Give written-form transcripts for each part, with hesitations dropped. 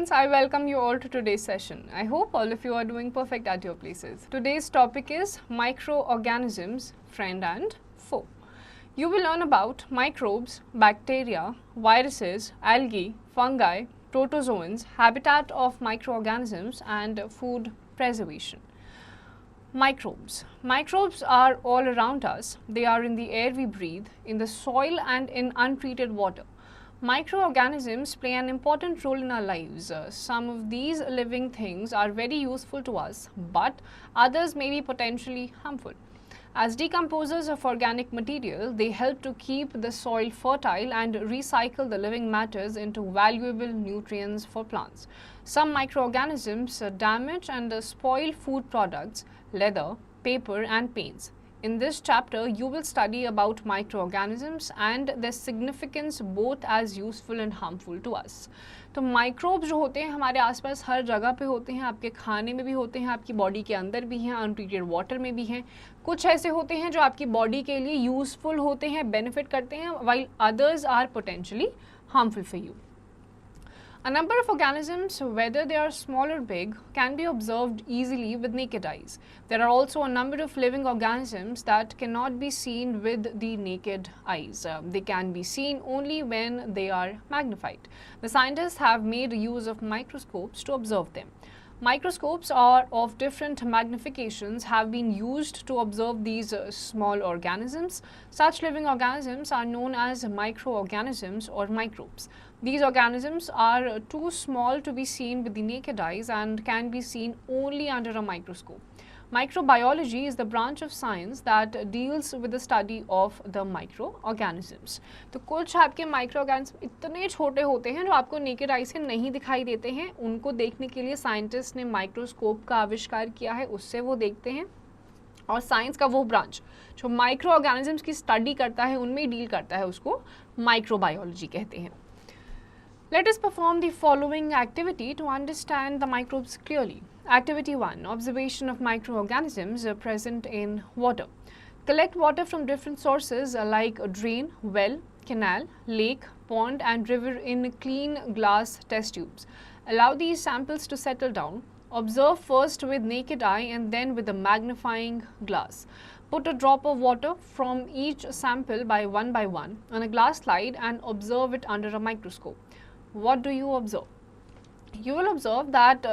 students, I welcome you all to today's session. I hope all of you are doing perfect at your places. Today's topic is microorganisms, friend and foe. You will learn about microbes, bacteria, viruses, algae, fungi, protozoans, habitat of microorganisms and food preservation. Microbes. Microbes are all around us. They are in the air we breathe, in the soil and in untreated water. Microorganisms play an important role in our lives. Some of these living things are very useful to us, but others may be potentially harmful. As decomposers of organic material, they help to keep the soil fertile and recycle the living matters into valuable nutrients for plants. Some microorganisms damage and spoil food products, leather, paper and paints. In this chapter, you will study about microorganisms and their significance both as useful and harmful to us. तो microbes जो होते हैं हमारे आसपास हर जगह पे होते हैं, आपके खाने में भी होते हैं, आपकी बॉडी के अंदर भी हैं, अनट्रीटेड वाटर में भी हैं. कुछ ऐसे होते हैं जो आपकी बॉडी के लिए यूजफुल होते हैं, बेनिफिट करते हैं, while others are potentially harmful for you. A number of organisms, whether they are small or big, can be observed easily with naked eyes. There are also a number of living organisms that cannot be seen with the naked eyes. They can be seen only when they are magnified. The scientists have made use of microscopes to observe them. Microscopes are of different magnifications have been used to observe these small organisms. Such living organisms are known as microorganisms or microbes. These organisms are too small to be seen with the naked eyes and can be seen only under a microscope. Microbiology is the branch of science that deals with the study of the microorganisms. तो कुछ आपके microorganisms इतने छोटे होते हैं जो आपको naked eye से नहीं दिखाई देते हैं. उनको देखने के लिए साइंटिस्ट ने माइक्रोस्कोप का आविष्कार किया है, उससे वो देखते हैं. और साइंस का वो ब्रांच जो माइक्रोऑर्गेनिजम्स की स्टडी करता है उनमें डील करता है, उसको माइक्रोबायोलॉजी कहते हैं. Let us perform the following activity to understand the microbes clearly. Activity 1. Observation of microorganisms present in water. Collect water from different sources like a drain, well, canal, lake, pond and river in clean glass test tubes. Allow these samples to settle down. Observe first with naked eye and then with a magnifying glass. Put a drop of water from each sample by one on a glass slide and observe it under a microscope. What do you observe? You will observe that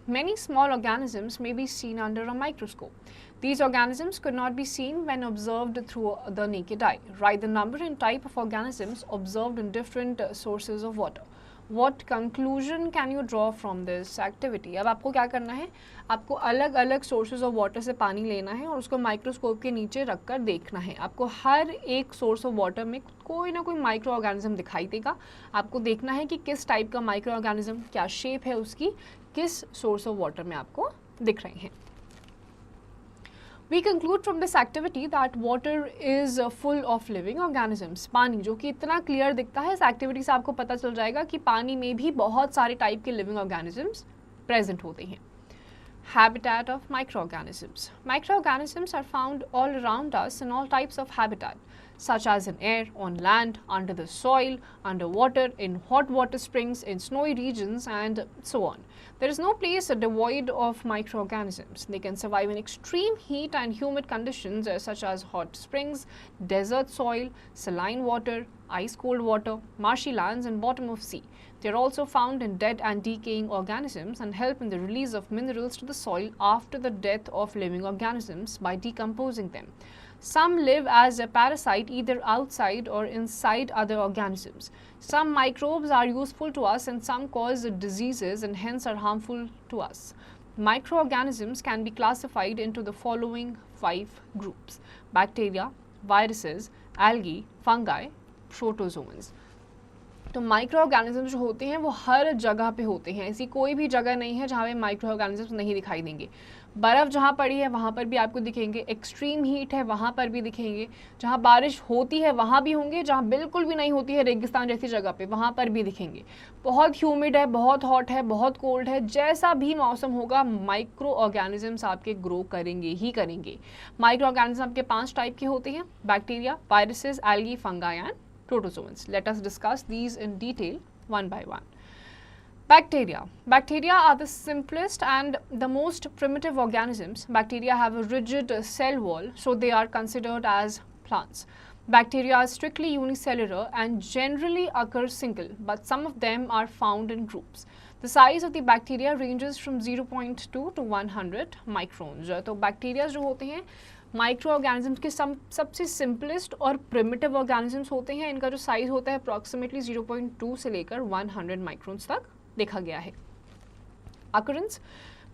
many small organisms may be seen under a microscope. These organisms could not be seen when observed through the naked eye. Write the number and type of organisms observed in different sources of water. What conclusion can you draw from this activity? अब आपको क्या करना है, आपको अलग अलग sources of water से पानी लेना है और उसको माइक्रोस्कोप के नीचे रख कर देखना है. आपको हर एक सोर्स ऑफ वाटर में कोई ना कोई माइक्रो ऑर्गेनिज्म दिखाई देगा. आपको देखना है कि किस टाइप का माइक्रो ऑर्गेनिज्म, क्या शेप है उसकी, किस सोर्स ऑफ वाटर में आपको दिख रहे हैं. We conclude from this activity that water is full of living organisms. पानी जो कि इतना क्लियर दिखता है, इस एक्टिविटी से आपको पता चल जाएगा कि पानी में भी बहुत सारे टाइप के लिविंग ऑर्गेनिजम्स प्रेजेंट होते हैं. Habitat of microorganisms. Microorganisms are found all around us in all types of habitat, such as in air, on land, under the soil, underwater, in hot water springs, in snowy regions, and so on. There is no place devoid of microorganisms. They can survive in extreme heat and humid conditions such as hot springs, desert soil, saline water, ice-cold water, marshy lands, and bottom of sea. They are also found in dead and decaying organisms and help in the release of minerals to the soil after the death of living organisms by decomposing them. Some live as a parasite either outside or inside other organisms. Some microbes are useful to us and some cause diseases and hence are harmful to us. Microorganisms can be classified into the following 5 groups: bacteria, viruses, algae, fungi, protozoans. तो micro organisms जो होते हैं वो हर जगह पे होते हैं. ऐसी कोई भी जगह नहीं है जहाँ पे माइक्रो ऑर्गेनिजम्स नहीं दिखाई देंगे. बर्फ़ जहाँ पड़ी है वहाँ पर भी आपको दिखेंगे, एक्सट्रीम हीट है वहाँ पर भी दिखेंगे, जहाँ बारिश होती है वहाँ भी होंगे, जहाँ बिल्कुल भी नहीं होती है रेगिस्तान जैसी जगह पे वहाँ पर भी दिखेंगे. बहुत ह्यूमिड है, बहुत हॉट है, बहुत कोल्ड है, जैसा भी मौसम होगा माइक्रो ऑर्गेनिजम्स आपके ग्रो करेंगे ही करेंगे. माइक्रो ऑर्गेनिज्म आपके 5 टाइप के होते हैं: bacteria, viruses, algae, fungi and protozoans. Let us discuss these in detail one by one. Bacteria. Bacteria are the simplest and the most primitive organisms. Bacteria have a rigid cell wall, so they are considered as plants. Bacteria are strictly unicellular and generally occur single, but some of them are found in groups. The size of the bacteria ranges from 0.2 to 100 microns. तो bacteria जो होते हैं micro organisms के सबसे simplest और primitive organisms होते हैं. इनका जो साइज होता है अप्रॉक्सीमेटली 0.2 से लेकर 100 माइक्रोन्स तक देखा गया है. Occurrence.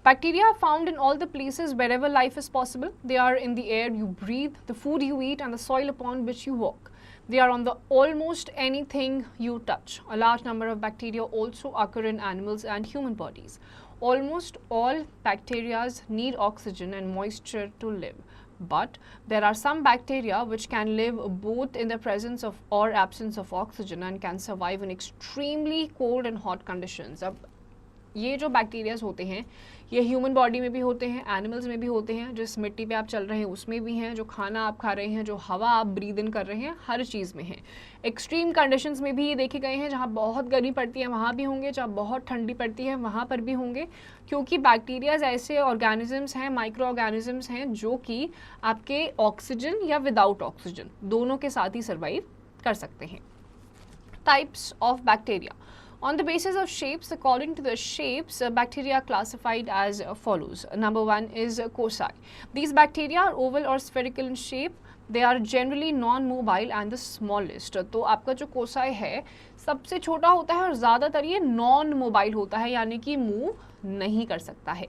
Bacteria are found in all the places wherever life is possible. They are in the air you breathe, the food you eat, and the soil upon which you walk. They are on the almost anything you touch. A large number of bacteria also occur in animals and human bodies. Almost all bacteria need oxygen and moisture to live. But there are some bacteria which can live both in the presence of or absence of oxygen and can survive in extremely cold and hot conditions. अब ये जो bacterias होते हैं ये human body में भी होते हैं, एनिमल्स में भी होते हैं, जिस मिट्टी पे आप चल रहे हैं उसमें भी हैं, जो खाना आप खा रहे हैं, जो हवा आप ब्रीद इन कर रहे हैं, हर चीज़ में हैं. एक्सट्रीम कंडीशंस में भी ये देखे गए हैं, जहाँ बहुत गर्मी पड़ती है वहाँ भी होंगे, जहाँ बहुत ठंडी पड़ती है वहाँ पर भी होंगे, क्योंकि बैक्टीरियाज ऐसे ऑर्गेनिजम्स हैं, माइक्रो ऑर्गेनिजम्स हैं जो कि आपके ऑक्सीजन या विदाउट ऑक्सीजन दोनों के साथ ही सर्वाइव कर सकते हैं. Types of bacteria. On the basis of shapes, according to the shapes, bacteria are classified as follows. Number 1 is cocci. These bacteria are oval or spherical in shape. They are generally non-mobile and the smallest. तो आपका जो कोसाई है सबसे छोटा होता है और ज़्यादातर ये non-mobile होता है, यानी कि मूव नहीं कर सकता है.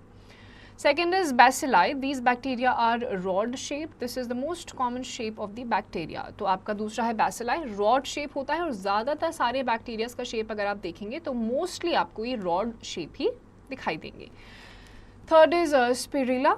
Second is bacilli. These bacteria are rod shaped. This is the most common shape of the bacteria. तो आपका दूसरा है bacilli. Rod shape होता है और ज़्यादातर सारे बैक्टीरियाज का शेप अगर आप देखेंगे तो मोस्टली आपको ये रॉड शेप ही दिखाई देंगे. Third is spirilla.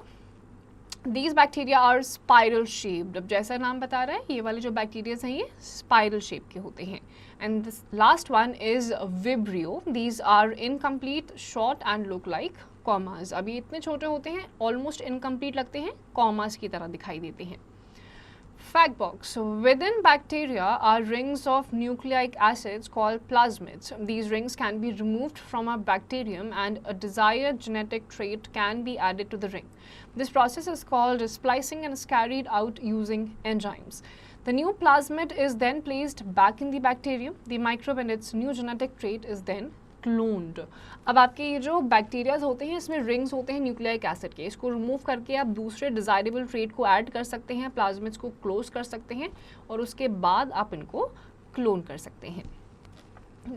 These bacteria are spiral shaped. अब जैसा नाम बता रहा है ये वाले जो बैक्टीरियाज हैं ये स्पाइरल शेप के होते हैं. And this last one is vibrio. These are incomplete, short and look like commas. अभी इतने छोटे होते हैं, ऑलमोस्ट इनकम्प्लीट लगते हैं, कॉमास की तरह दिखाई देते हैं. Fact box. Within bacteria are rings of nucleic acids called plasmids. These rings can be removed from a bacterium and a desired genetic trait can be added to the ring. This process is called splicing and is carried out using enzymes. The new plasmid is then placed back in the bacterium. The microbe and its new genetic trait is then cloned. अब आपके ये जो bacterias होते हैं इसमें rings होते हैं nucleic acid के, इसको रिमूव करके आप दूसरे डिजायरेबल ट्रेट को ऐड कर सकते हैं, प्लाज्मिड्स को क्लोज कर सकते हैं और उसके बाद आप इनको क्लोन कर सकते हैं.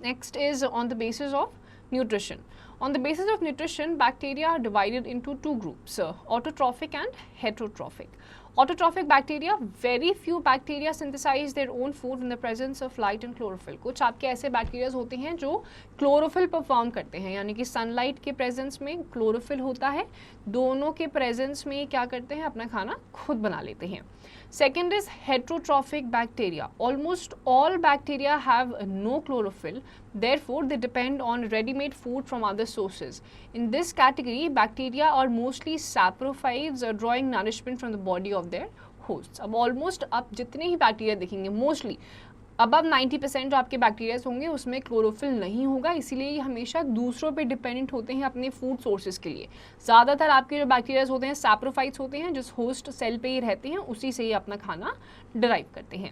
Next is on the basis of nutrition. On the basis of nutrition, bacteria are divided into two groups, autotrophic and heterotrophic. Autotrophic bacteria, very few bacteria synthesize their own food in the presence of light and chlorophyll. कुछ आपके ऐसे bacteria होते हैं जो chlorophyll perform करते हैं, यानी कि सनलाइट के प्रेजेंस में क्लोरोफिल होता है, दोनों के प्रेजेंस में क्या करते हैं अपना खाना खुद बना लेते हैं. Second is heterotrophic bacteria. Almost all bacteria have no chlorophyll, therefore they depend on ready-made food from other sources. In this category, bacteria are mostly saprophytes, drawing nourishment from the body of their hosts. अब almost आप जितने ही bacteria देखेंगे mostly above 90% जो आपके bacterias होंगे उसमें chlorophyll नहीं होगा, इसीलिए ये हमेशा दूसरों पे डिपेंडेंट होते हैं अपने फूड सोर्सेज के लिए. ज़्यादातर आपके जो बैक्टीरियाज होते हैं सैप्रोफाइट्स होते हैं, जिस होस्ट सेल पे ही रहते हैं उसी से ही अपना खाना डिराइव करते हैं.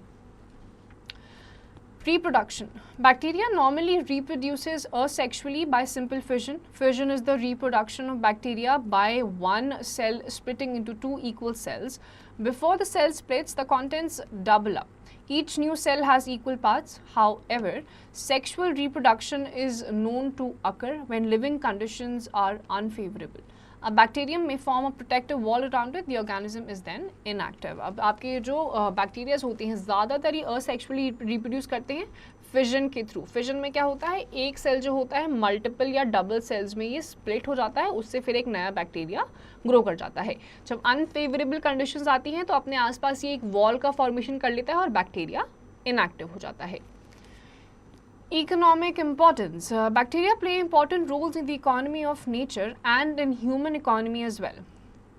Reproduction. Bacteria normally reproduces asexually by simple fission. Fission is the reproduction of bacteria by one cell splitting into two equal cells. Before the cell splits, the contents double up. Each new cell has equal parts. However, sexual reproduction is known to occur when living conditions are unfavorable. A bacterium may form a protective wall around it. The organism is then inactive. अब आपके जो bacterias होते हैं ज़्यादातर ये asexually reproduce करते हैं fission के थ्रू. फिजन में क्या होता है, एक सेल जो होता है मल्टीपल या डबल सेल्स में ये स्प्लिट हो जाता है, उससे फिर एक नया बैक्टीरिया ग्रो कर जाता है. जब अनफेवरेबल कंडीशंस आती हैं तो अपने आसपास ये एक वॉल का फॉर्मेशन कर लेता है और बैक्टीरिया इनएक्टिव हो जाता है. Economic importance. Bacteria play important roles in the economy of nature and in human economy as well.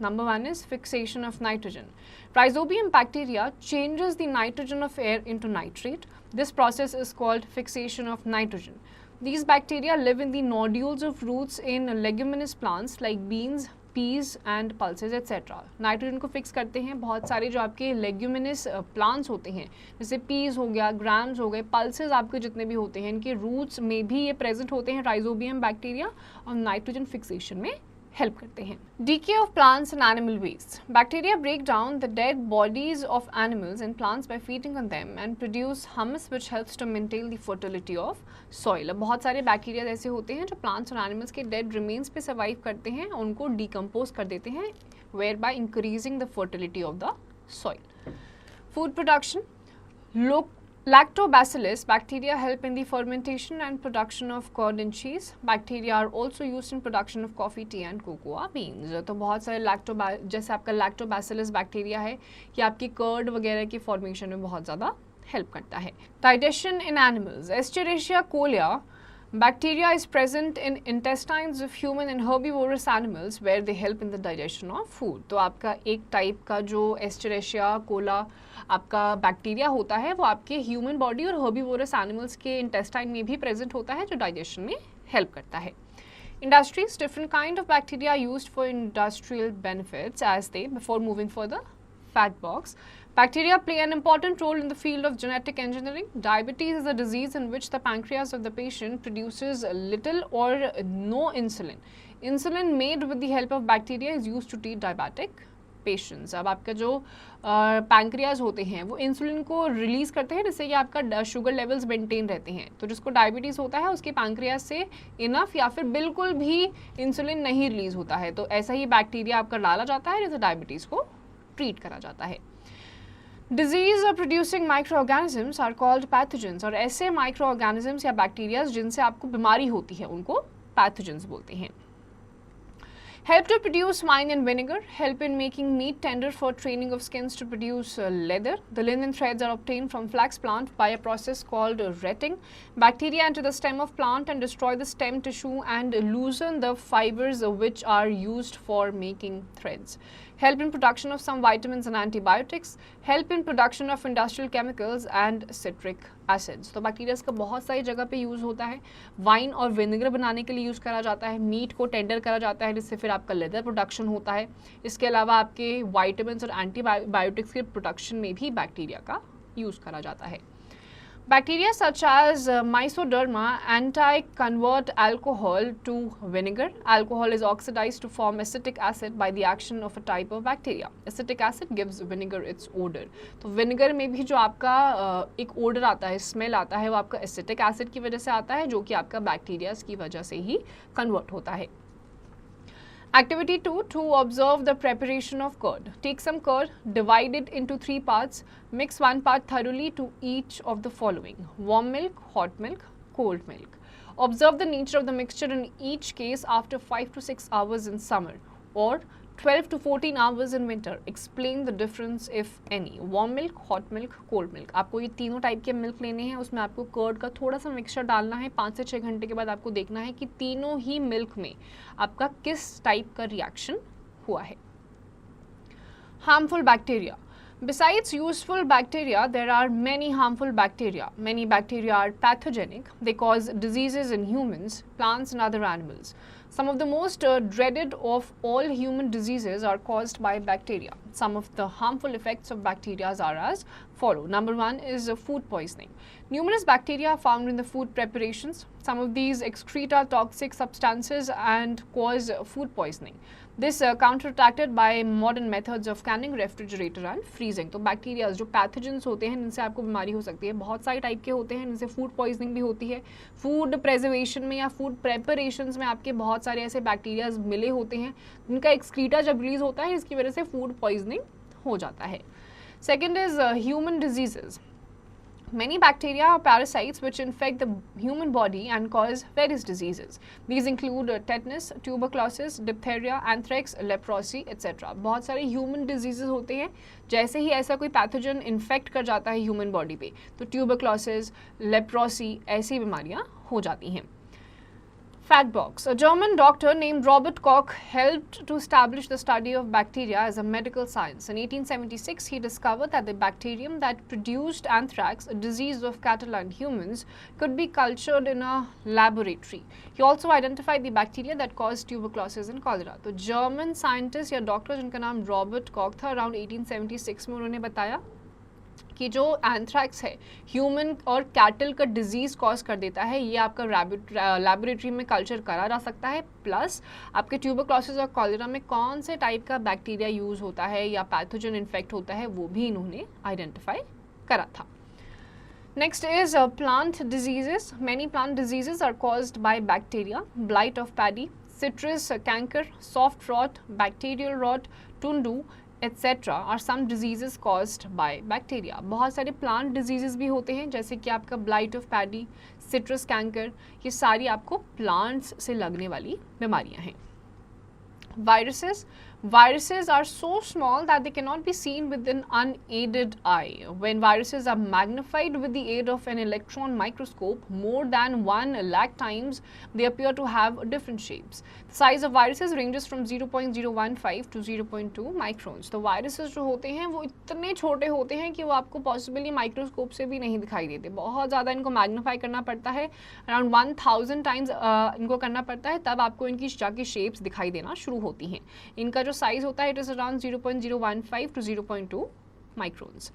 Number 1 is fixation of nitrogen. Rhizobium bacteria changes the nitrogen of air into nitrate. This process is called fixation of nitrogen. These bacteria live in the nodules of roots in leguminous plants like beans, peas and pulses etcetera. Nitrogen को fix करते हैं बहुत सारे जो आपके leguminous plants होते हैं, जैसे पीज हो गया, ग्राम्स हो गए, पल्सेज आपके जितने भी होते हैं, इनके रूट्स में भी ये प्रेजेंट होते हैं राइजोबियम बैक्टीरिया और नाइट्रोजन फिक्सेशन में हेल्प करते हैं. Decay of plants and animal waste. Bacteria break down the dead bodies of animals and plants by feeding on them and produce humus which helps to maintain the fertility of soil. अब बहुत सारे bacteria ऐसे होते हैं जो plants और animals के dead remains पे सर्वाइव करते हैं, उनको डिकम्पोज कर देते हैं, whereby increasing the fertility of the soil. Food production. Lactobacillus bacteria help in the fermentation and production of curd and cheese. Bacteria are also used in production of coffee, tea and cocoa beans. तो बहुत सारे जैसे आपका lactobacillus bacteria है, ये आपकी curd वगैरह की फॉर्मेशन में बहुत ज़्यादा हेल्प करता है. Digestion in animals. Escherichia coli bacteria is present in intestines of human and herbivorous animals where they help in the digestion of food. तो आपका एक टाइप का जो एस्चेरेशिया कोला आपका बैक्टीरिया होता है वो आपके ह्यूमन बॉडी और हर्बीवोरस एनिमल्स के इंटेस्टाइन में भी प्रेजेंट होता है जो डाइजेशन में हेल्प करता है. Industries. Different kind of bacteria are used for industrial benefits as they, before moving further, fact box. Bacteria play an important role in the field of genetic engineering. Diabetes is a disease in which the pancreas of the patient produces little or no insulin. Insulin made with the help of bacteria is used to treat diabetic patients. अब आपका जो pancreas होते हैं वो insulin को release करते हैं जिससे कि आपका शुगर लेवल्स मेंटेन रहते हैं. तो जिसको डायबिटीज़ होता है उसके पैंक्रियाज से इनफ या फिर बिल्कुल भी इंसुलिन नहीं रिलीज होता है, तो ऐसा ही बैक्टीरिया आपका डाला जाता है जैसे डायबिटीज़ को ट्रीट करा जाता है. Disease producing microorganisms are called pathogens. और ऐसे माइक्रो ऑर्गेनिजम्स या बैक्टीरियाज जिनसे आपको बीमारी होती है उनको पैथोजेंस बोलते हैं. Help to produce wine and vinegar. Help in making meat tender for training of skins to produce leather. The linen threads are obtained from flax plant by a process called retting. Bacteria enter the stem of plant and destroy the stem tissue and loosen the fibers which are used for making threads. Help in production of some vitamins and antibiotics. Help in production of industrial chemicals and citric acids. तो bacteria का बहुत सारी जगह पे use होता है. Wine और vinegar बनाने के लिए यूज़ करा जाता है, मीट को टेंडर करा जाता है जिससे फिर आपका लेदर प्रोडक्शन होता है. इसके अलावा आपके वाइटामिन्स और एंटीबायोटिक्स के प्रोडक्शन में भी बैक्टीरिया का यूज़ करा जाता है. Bacteria such as Mysoderma anti-convert alcohol to vinegar. Alcohol is oxidized to form acetic acid by the action of a type of bacteria. Acetic acid gives vinegar its odor. तो vinegar में भी जो आपका एक odor आता है, smell आता है, वो आपका acetic acid की वजह से आता है जो कि आपका bacteria की वजह से ही convert होता है. Activity 2. To observe the preparation of curd. Take some curd, divide it into 3 parts. Mix 1 part thoroughly to each of the following: warm milk, hot milk, cold milk. Observe the nature of the mixture in each case after 5 to 6 hours in summer or 12 to 14 hours in winter. Explain the difference if any. Warm milk, hot milk, cold milk. आपको ये तीनों type के milk लेने हैं, उसमें आपको curd का थोड़ा सा मिक्सचर डालना है. 5 से 6 घंटे के बाद आपको देखना है कि तीनों ही मिल्क में आपका किस टाइप का रिएक्शन हुआ है. Harmful bacteria. Besides useful bacteria, there are many harmful bacteria. Many bacteria are pathogenic. They cause diseases in humans, plants and other animals. Some of the most dreaded of all human diseases are caused by bacteria. Some of the harmful effects of bacteria are as follow. Number 1 is food poisoning. Numerous bacteria are found in the food preparations. Some of these excrete toxic substances and cause food poisoning. This counteracted by modern methods of canning, refrigerator and freezing. तो bacteria जो pathogens होते हैं जिनसे आपको बीमारी हो सकती है, बहुत सारे टाइप के होते हैं जिनसे फूड पॉइजनिंग भी होती है. फूड प्रेजर्वेशन में या फूड प्रेपरेशंस में आपके बहुत सारे ऐसे बैक्टीरियाज मिले होते हैं जिनका एक्सक्रीटा जब रिलीज होता है इसकी वजह से फूड पॉइजनिंग हो जाता है. Second is human diseases. Many bacteria are parasites which infect the human body and cause various diseases. These include tetanus, tuberculosis, diphtheria, anthrax, leprosy, etc. बहुत सारे human diseases होते हैं. जैसे ही ऐसा कोई पैथोजन इन्फेक्ट कर जाता है ह्यूमन बॉडी पे तो ट्यूबरक्लोसिस, लेप्रोसी ऐसी बीमारियां हो जाती हैं. Fact box. A German doctor named Robert Koch helped to establish the study of bacteria as a medical science. In 1876, he discovered that the bacterium that produced anthrax, a disease of cattle and humans, could be cultured in a laboratory. He also identified the bacteria that caused tuberculosis and cholera. तो German scientist या doctor जिनका नाम Robert Kock था, around 1876 में उन्होंने बताया कि जो एंथ्रैक्स है ह्यूमन और कैटल का डिजीज़ कॉज कर देता है, ये आपका लैबोरेटरी में कल्चर करा जा सकता है, प्लस आपके ट्यूबरक्लोसिस और कॉलेरा में कौन से टाइप का बैक्टीरिया यूज़ होता है या पैथोजन इन्फेक्ट होता है वो भी इन्होंने आइडेंटिफाई करा था. Next is plant diseases. Many plant diseases are caused by bacteria. Blight of paddy, citrus canker, soft rot, bacterial rot, tundu, etc. are some diseases caused by bacteria. बहुत सारे plant diseases भी होते हैं जैसे कि आपका blight of paddy, citrus canker, ये सारी आपको plants से लगने वाली बीमारियां हैं. Viruses. Viruses are so small that they cannot be seen with an unaided eye. When viruses are magnified with the aid of an electron microscope more than 1 lakh times, they appear to have different shapes. The size of viruses ranges from 0.015 to 0.2 microns. तो viruses जो होते हैं वो इतने छोटे होते हैं कि वो आपको पॉसिबली माइक्रोस्कोप से भी नहीं दिखाई देते. बहुत ज़्यादा इनको मैग्नीफाई करना पड़ता है, अराउंड 1000 टाइम्स इनको करना पड़ता है, तब आपको इनकी जाके शेप्स दिखाई देना शुरू होती हैं. इनका जो साइज होता है it is around 0.015 to 0.2 microns.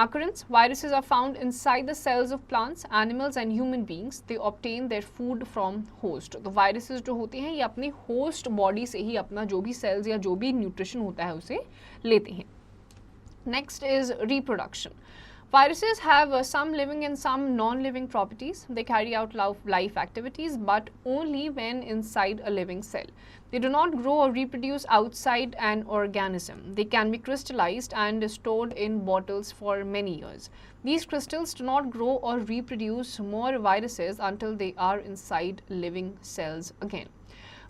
Occurrence. Viruses are found inside the cells of plants, animals and human beings. They obtain their food from host. तो viruses जो होते हैं ये अपने host body से ही अपना जो भी cells या जो भी nutrition होता है उसे लेते हैं. Next is reproduction. Viruses have some living and some non-living properties. They carry out life activities but only when inside a living cell. They do not grow or reproduce outside an organism. They can be crystallized and stored in bottles for many years. These crystals do not grow or reproduce more viruses until they are inside living cells again.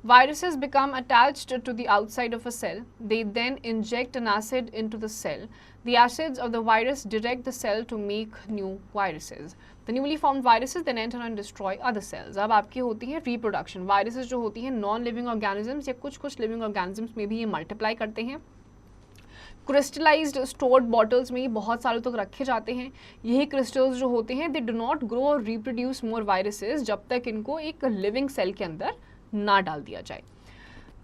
Viruses become attached to the outside of a cell. They then inject an acid into the cell. The acids of the virus direct the cell to make new viruses. The newly formed viruses then enter and destroy other cells. अब आपकी होती है reproduction. Viruses जो होती हैं non-living organisms या कुछ living organisms में भी ये multiply करते हैं. क्रिस्टलाइज्ड स्टोर्ड बॉटल्स में ये बहुत सालों तक रखे जाते हैं. यही क्रिस्टल्स जो होते हैं दे डू नॉट ग्रो और रिप्रोड्यूस मोर वायरसेस जब तक इनको एक लिविंग सेल के अंदर ना डाल दिया जाए.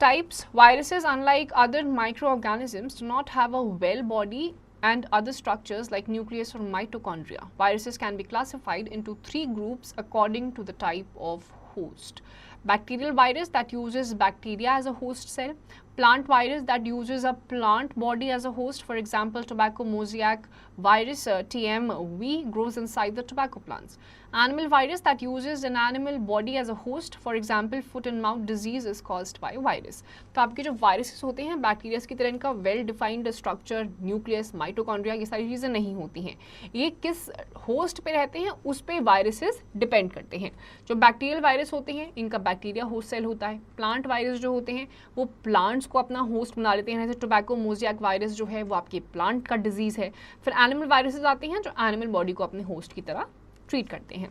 Types. Viruses, unlike other microorganisms, do not have a well body and other structures like nucleus or mitochondria. Viruses can be classified into 3 groups according to the type of host. Bacterial virus that uses bacteria as a host cell. Plant virus that uses a plant body as a host. For example, tobacco mosaic virus TMV grows inside the tobacco plants. Animal virus that uses an animal body as a host. For example, foot and mouth disease is caused by virus. तो आपके जो viruses होते हैं bacteria की तरह इनका well defined structure, nucleus, mitochondria ये सारी चीज़ें नहीं होती हैं. ये किस host पे रहते हैं उस पे viruses depend करते हैं. जो बैक्टीरियल वायरस होते हैं इनका बैक्टीरिया होस्ट सेल होता है. प्लांट वायरस जो होते हैं वो प्लांट्स को अपना होस्ट बना लेते हैं. जैसे टोबैको मोज़ेक वायरस जो है वो आपके प्लांट का डिजीज़ है. फिर एनिमल वायरसेस आते हैं जो एनिमल बॉडी को अपने होस्ट की तरह ट्रीट करते हैं.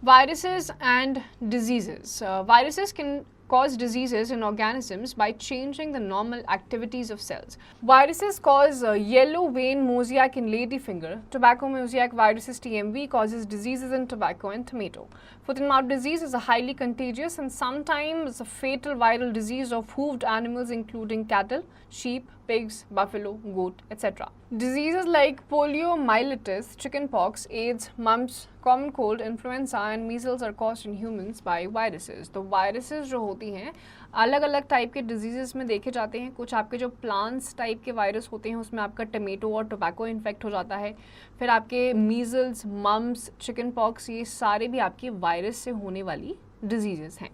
Viruses and diseases. Viruses can cause diseases in organisms by changing the normal activities of cells. Viruses cause yellow vein mosaic in ladyfinger. Tobacco mosaic viruses TMV causes diseases in tobacco and tomato. Foot and mouth disease is a highly contagious and sometimes a fatal viral disease of hoofed animals including cattle, sheep, pigs, buffalo, goat, etc. Diseases like poliomyelitis, chickenpox, AIDS, mumps, common cold, influenza and measles are caused in humans by viruses. तो viruses जो होती हैं अलग अलग type के disease में देखे जाते हैं. कुछ आपके जो प्लांट्स टाइप के वायरस होते हैं उसमें आपका टमेटो और टोबैको इन्फेक्ट हो जाता है. फिर आपके मीजल्स, मम्स, चिकन पॉक्स ये सारे भी आपके वायरस से होने वाली डिजीज़ हैं.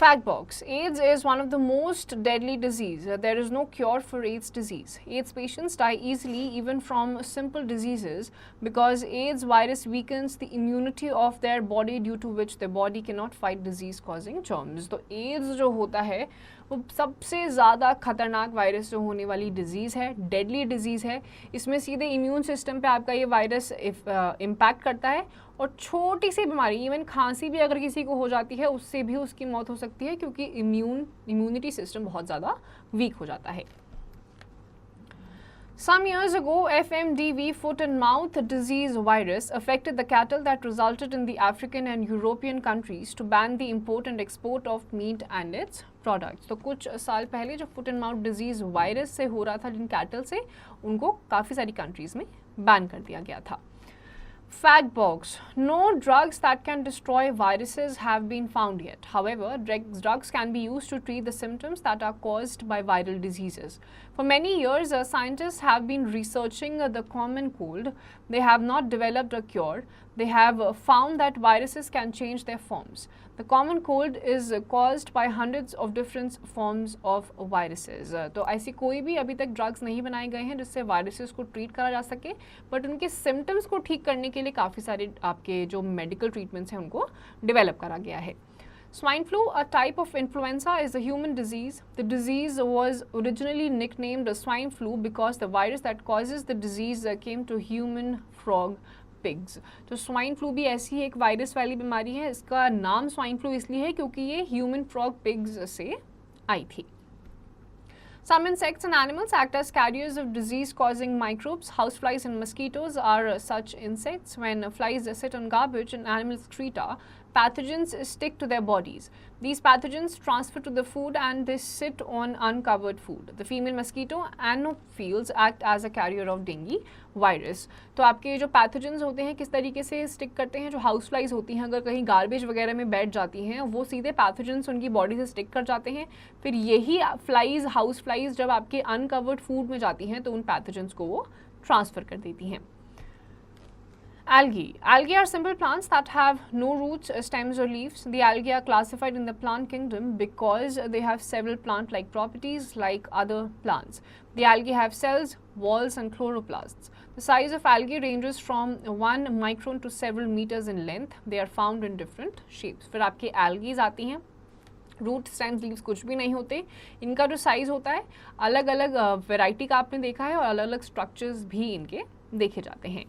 Fact box. AIDS is one of the most deadly disease. There is no cure for AIDS disease. AIDS patients die easily even from simple diseases because AIDS virus weakens the immunity of their body due to which their body cannot fight disease causing germs. तो AIDS जो होता है वो सबसे ज़्यादा खतरनाक virus जो होने वाली डिजीज़ है, डेडली डिजीज़ है। इसमें सीधे इम्यून सिस्टम पे आपका ये वायरस इम्पैक्ट करता है और छोटी सी बीमारी, इवन खांसी भी अगर किसी को हो जाती है उससे भी उसकी मौत हो सकती है, क्योंकि इम्यूनिटी सिस्टम बहुत ज़्यादा वीक हो जाता है। Some years ago, FMDV, foot and mouth disease virus, affected the cattle that resulted in the African and European countries to ban the import and export of meat and its products. तो कुछ साल पहले जो foot and mouth disease virus से हो रहा था जिन cattle से, उनको काफ़ी सारी कंट्रीज़ में बैन कर दिया गया था। Fact box. No drugs that can destroy viruses have been found yet. However, drugs can be used to treat the symptoms that are caused by viral diseases. For many years, scientists have been researching the common cold. They have not developed a cure. They have found that viruses can change their forms. The common cold is caused by hundreds of different forms of viruses. तो ऐसी कोई भी अभी तक drugs नहीं बनाए गए हैं जिससे वायरसेस को ट्रीट करा जा सके, बट उनके सिम्टम्स को ठीक करने के लिए काफ़ी सारे आपके जो मेडिकल ट्रीटमेंट्स हैं उनको डेवलप करा गया है। Swine flu, a type of influenza, is a human disease. The disease was originally nicknamed swine flu because the virus that causes the disease came to human frog pigs. तो swine flu भी ऐसी एक virus वाली बीमारी है, इसका नाम swine flu इसलिए है क्योंकि ये ह्यूमन फ्रॉग पिग्स से आई थी। Some insects and animals act as carriers of disease-causing microbes. Houseflies and mosquitoes are such insects. When flies sit on garbage and animal excreta, pathogens stick to their bodies. These pathogens transfer to the food and they sit on uncovered food. The female mosquito anopheles act as a carrier of dengue virus. तो आपके जो pathogens होते हैं किस तरीके से stick करते हैं, जो हाउस फ्लाइज होती हैं अगर कहीं गार्बेज वगैरह में बैठ जाती हैं वो सीधे पैथोजेंस उनकी बॉडी से स्टिक कर जाते हैं, फिर यही फ्लाइज हाउस फ्लाइज जब आपके अनकवर्ड फूड में जाती हैं तो उन पैथोजेंस को वो ट्रांसफ़र कर देती हैं। Algae. Algae are simple plants that have no roots, stems or leaves. The algae are classified in the plant kingdom because they have several plant-like properties like other plants. The algae have cells, walls and chloroplasts. The size of algae ranges from 1 micron to several meters in length. They are found in different shapes. फिर आपके algae आती हैं, root stems leaves कुछ भी नहीं होते, इनका जो साइज़ होता है अलग अलग वेराइटी का आपने देखा है और अलग अलग स्ट्रक्चर्स भी इनके देखे जाते हैं।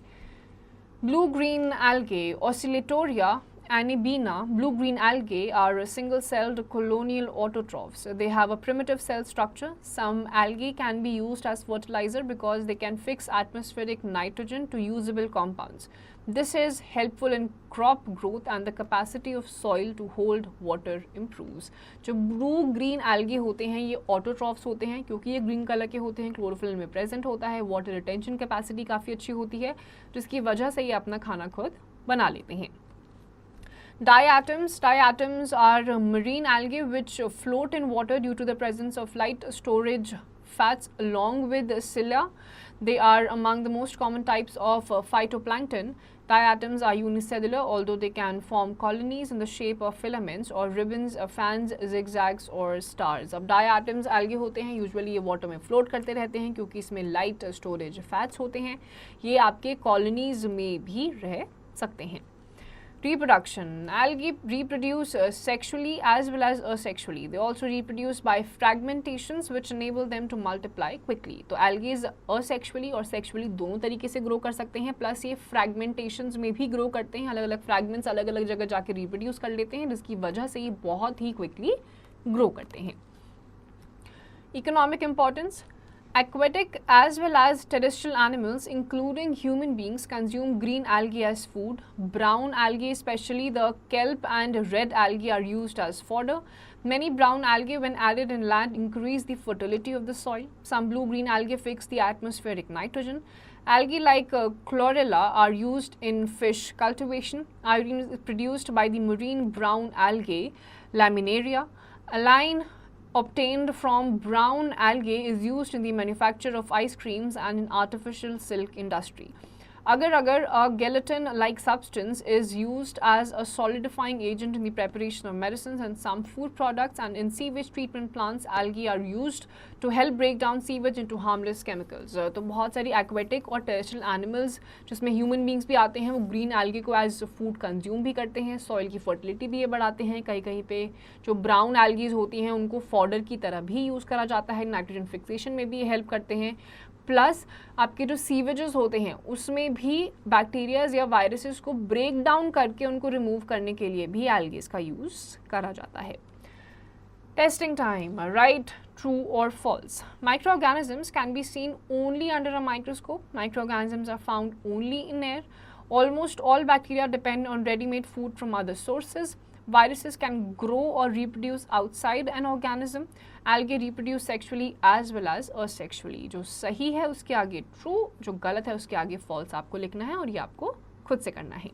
Blue-green algae, Oscillatoria anibina. Blue-green algae are single-celled colonial autotrophs. They have a primitive cell structure. Some algae can be used as fertilizer because they can fix atmospheric nitrogen to usable compounds. This is helpful in crop growth and the capacity of soil to hold water improves. जो blue green algae होते हैं ये autotrophs होते हैं क्योंकि ये green colour के होते हैं, क्लोरोफिल में प्रेजेंट होता है, वाटर रिटेंशन कैपेसिटी काफ़ी अच्छी होती है जिसकी वजह से ये अपना खाना खुद बना लेते हैं। Diatoms. Diatoms are marine algae which float in water due to the presence of light storage fats along with cilia. They are among the most common types of phytoplankton. Diatoms are unicellular, although they can form colonies in the shape of filaments or ribbons, fans, zigzags और stars. अब diatoms algae होते हैं, usually ये water में float करते रहते हैं क्योंकि इसमें light storage fats होते हैं, ये आपके colonies में भी रह सकते हैं। Reproduction. Algae reproduce sexually as well as asexually. They also reproduce by fragmentations which enable them to multiply quickly. तो algae asexually और sexually दोनों तरीके से grow कर सकते हैं, प्लस ये fragmentations में भी grow करते हैं, अलग अलग fragments अलग अलग जगह जाके reproduce कर लेते हैं जिसकी वजह से ये बहुत ही quickly grow करते हैं। Economic importance. Aquatic as well as terrestrial animals, including human beings, consume green algae as food. Brown algae, especially the kelp and red algae, are used as fodder. Many brown algae, when added in land, increase the fertility of the soil. Some blue-green algae fix the atmospheric nitrogen. Algae like chlorella are used in fish cultivation. Iodine is produced by the marine brown algae, Laminaria. Align obtained from brown algae is used in the manufacture of ice creams and in artificial silk industry. Agar a gelatin-like substance is used as a solidifying agent in the preparation of medicines and some food products, and in sewage treatment plants, algae are used to help break down sewage into harmless chemicals. तो बहुत सारी aquatic और terrestrial animals जिसमें human beings भी आते हैं, वो green algae को as food consume भी करते हैं, soil की fertility भी ये बढ़ाते हैं. कहीं कहीं पे जो brown algae होती हैं उनको fodder की तरह भी यूज़ करा जाता है, nitrogen fixation में भी ये हेल्प करते हैं. प्लस आपके जो सीवेजेस होते हैं उसमें भी बैक्टीरियाज या वायरसेस को ब्रेक डाउन करके उनको रिमूव करने के लिए भी एल्गेस का यूज़ करा जाता है. Testing time. राइट, ट्रू और false. Microorganisms can be seen only under a microscope. Microorganisms are found only in air. Almost all bacteria depend on ready-made food from other sources. Viruses can grow or reproduce outside an organism. Algae reproduce sexually as well as asexually. जो सही है उसके आगे true, जो गलत है उसके आगे false आपको लिखना है और ये आपको खुद से करना है.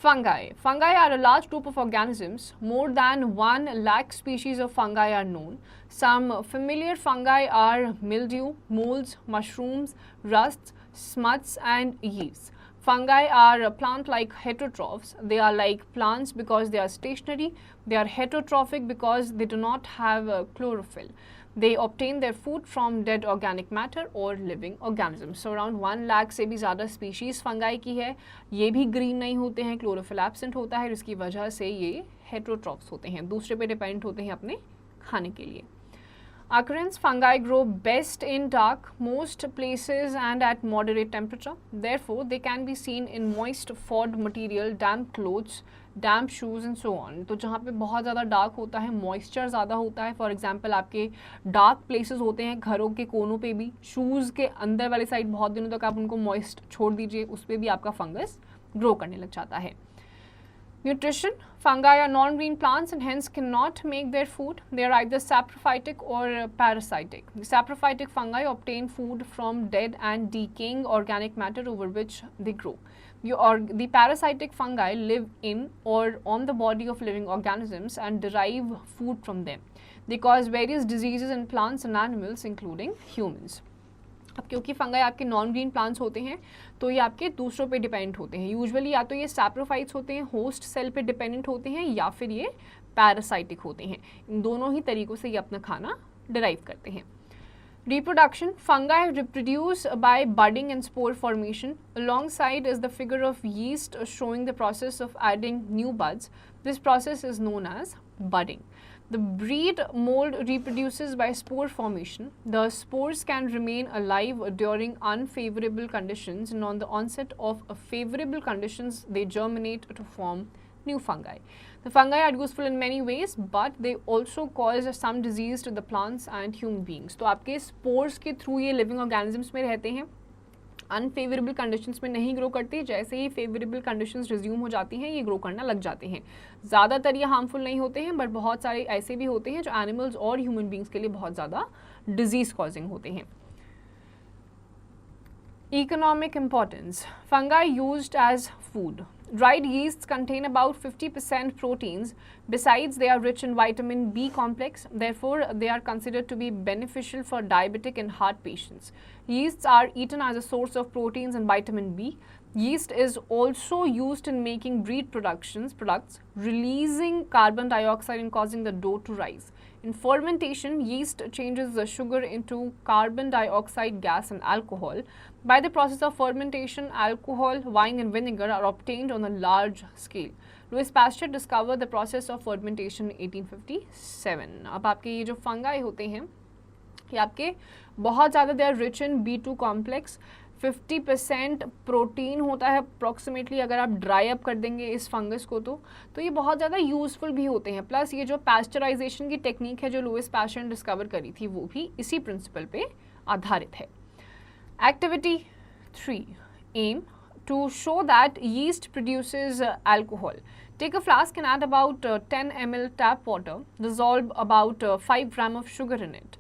Fungi. Fungi are a large group of organisms. More than 1 lakh species of fungi are known. Some familiar fungi are mildew, molds, mushrooms, rusts, smuts, and yeasts. Fungi are plant-like heterotrophs. They are like plants because they are stationary. They are heterotrophic because they do not have chlorophyll. They obtain their food from dead organic matter or living organisms. So around 1 lakh से भी ज़्यादा species fungi की है. ये भी green नहीं होते हैं, chlorophyll absent होता है, जिसकी वजह से ये heterotrophs होते हैं, दूसरे पे depend होते हैं अपने खाने के लिए. Occurrence. Fungi grow best in dark, most places and at moderate temperature. Therefore, they can be seen in moist fod material, damp clothes, damp shoes and so on. तो जहाँ पे बहुत ज़्यादा dark होता है, moisture ज़्यादा होता है, for example आपके dark places होते हैं घरों के कोनों पे भी, shoes के अंदर वाले side बहुत दिनों तक आप उनको moist छोड़ दीजिए, उस पर भी आपका fungus grow करने लग जाता है. Nutrition. Fungi are non-green plants and hence cannot make their food. They are either saprophytic or parasitic. The saprophytic fungi obtain food from dead and decaying organic matter over which they grow. The parasitic fungi live in or on the body of living organisms and derive food from them. They cause various diseases in plants and animals including humans. अब क्योंकि fungi आपके non green plants होते हैं तो ये आपके दूसरों पे डिपेंड होते हैं. यूजुअली या तो ये सैप्रोफाइट्स होते हैं, होस्ट सेल पे डिपेंडेंट होते हैं, या फिर ये पैरासाइटिक होते हैं. इन दोनों ही तरीकों से ये अपना खाना डिराइव करते हैं. Reproduction. Fungi reproduce by budding and spore formation. Alongside is the figure of yeast showing the process of adding new buds. This process is known as budding. The breed mold reproduces by spore formation. The spores can remain alive during unfavorable conditions, and on the onset of favorable conditions, they germinate to form new fungi. The fungi are useful in many ways, but they also cause some disease to the plants and human beings. तो आपके spores के through ये living organisms में रहते हैं, unfavourable conditions में नहीं grow करती. जैसे ही फेवरेबल कंडीशंस रिज्यूम हो जाती हैं ये ग्रो करना लग जाते हैं. ज़्यादातर ये हार्मफुल नहीं होते हैं, बट बहुत सारे ऐसे भी होते हैं जो एनिमल्स और ह्यूमन बींग्स के लिए बहुत ज़्यादा डिजीज कॉजिंग होते हैं. Economic importance. Fungi used as food. Dried yeasts contain about 50% proteins. Besides, they are rich in vitamin B complex. Therefore, they are considered to be beneficial for diabetic and heart patients. Yeasts are eaten as a source of proteins and vitamin B. Yeast is also used in making breed products, releasing carbon dioxide and causing the dough to rise. In fermentation, yeast changes the sugar into carbon dioxide gas and alcohol. By the process of fermentation, alcohol, wine and vinegar are obtained on a large scale. Louis Pasteur discovered the process of fermentation in 1857. अब आपके ये जो fungi होते हैं ये आपके बहुत ज़्यादा they are rich in B2 complex. 50% protein होता है अप्रॉक्सीमेटली अगर आप ड्राई अप कर देंगे इस फंगस को तो ये बहुत ज़्यादा यूज़फुल भी होते हैं. प्लस ये जो पैस्चराइजेशन की टेक्निक है जो लुइस पास्चर ने डिस्कवर करी थी वो भी इसी प्रिंसिपल पे आधारित है. Activity 3. Aim to show that yeast produces alcohol. Take a flask and add about 10 ml tap water. Dissolve about 5 gram of sugar in it.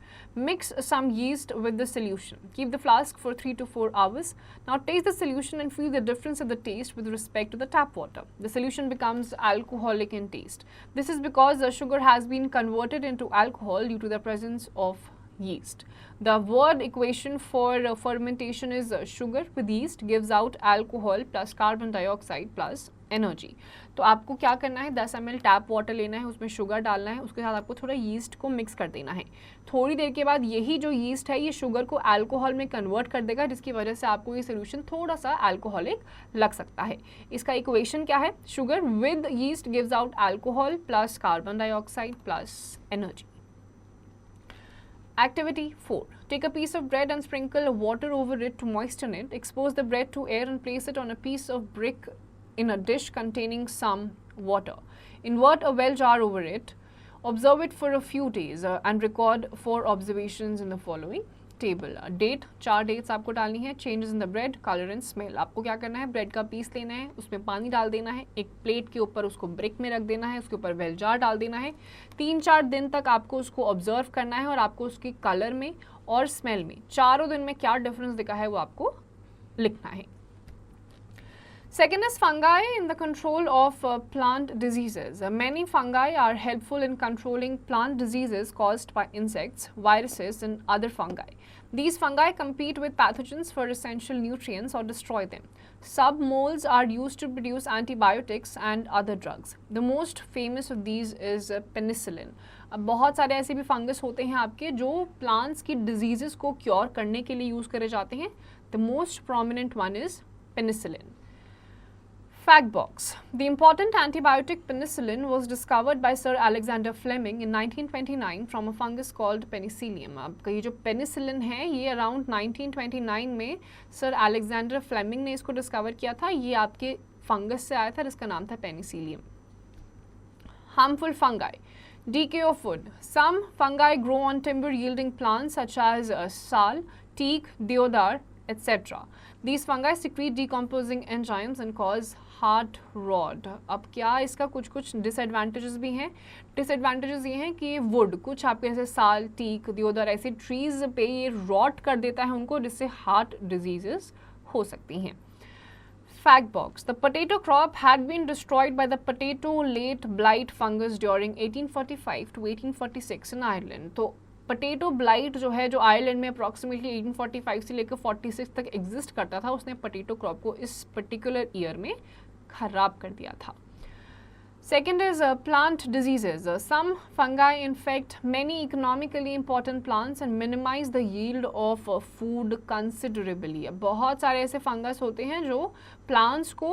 Mix some yeast with the solution. Keep the flask for 3 to 4 hours. Now taste the solution and feel the difference in the taste with respect to the tap water. The solution becomes alcoholic in taste. This is because the sugar has been converted into alcohol due to the presence of yeast. The word equation for fermentation is sugar with yeast gives out alcohol plus carbon dioxide plus energy. तो आपको क्या करना है, 10 ml tap water लेना है, उसमें sugar डालना है, उसके साथ आपको थोड़ा यीस्ट को मिक्स कर देना है. थोड़ी देर के बाद यही जो यीस्ट है ये शुगर को अल्कोहल में कन्वर्ट कर देगा, जिसकी वजह से आपको ये सोल्यूशन थोड़ा सा अल्कोहलिक लग सकता है. इसका इक्वेशन क्या है, sugar with yeast gives out alcohol plus carbon dioxide plus energy. Activity 4. Take a piece of bread and sprinkle water over it to moisten it. Expose the bread to air and place it on a piece of brick in a dish containing some water. Invert a well jar over it. Observe it for a few days and record 4 observations in the following table. Date, 4 dates आपको डालनी है. Changes in the bread, color and smell. आपको क्या करना है, bread का piece लेना है, उसमें पानी डाल देना है, एक प्लेट के ऊपर उसको ब्रिक में रख देना है, उसके ऊपर वेल जार डाल देना है. 3-4 दिन तक आपको उसको ऑब्जर्व करना है और आपको उसकी कलर में और स्मेल में चारों दिन में क्या डिफरेंस दिखा है वो आपको लिखना है. Second is fungi in the control of plant diseases. Many fungi are helpful in controlling plant diseases caused by insects, viruses and other fungi. These fungi compete with pathogens for essential nutrients or destroy them. Submolds are used to produce antibiotics and other drugs. The most famous of these is penicillin. अब बहुत सारे ऐसे भी fungus होते हैं आपके जो plants की डिजीजेस को क्योर करने के लिए यूज़ करे जाते हैं. The most prominent one is penicillin. Fact box. The important antibiotic penicillin was discovered by Sir Alexander Fleming in 1929 from a fungus called Penicillium. अब ये जो penicillin है ये around 1929 में Sir Alexander Fleming ने इसको डिस्कवर किया था. ये आपके फंगस से आया था जिसका नाम था Penicillium. Harmful fungi. Decay of food. Some fungi grow on timber yielding plants such as sal, teak, deodar, etc. These fungi secrete decomposing enzymes and cause heart rod. अब क्या इसका कुछ डिसएडवांटेजेस भी हैं. डिसएडवांटेजेस ये हैं कि ये वुड कुछ आपके जैसे साल, टीक, दियोदर ऐसी ट्रीज पे ये रॉट कर देता है उनको, जिससे हार्ट डिजीजेस हो सकती हैं. Fact box. The potato crop had been destroyed by the potato late blight fungus during 1845 to 1846 in Ireland. तो पोटैटो ब्लाइट जो है जो आयरलैंड में अप्रॉक्सीमेटली 1845 से लेकर 46 तक एग्जिस्ट करता था, उसने पोटैटो क्रॉप को इस पर्टिकुलर ईयर में खराब कर दिया था. Second is plant diseases. Some fungi infect many economically important plants and minimize the yield of food considerably. बहुत सारे ऐसे फंगस होते हैं जो प्लांट्स को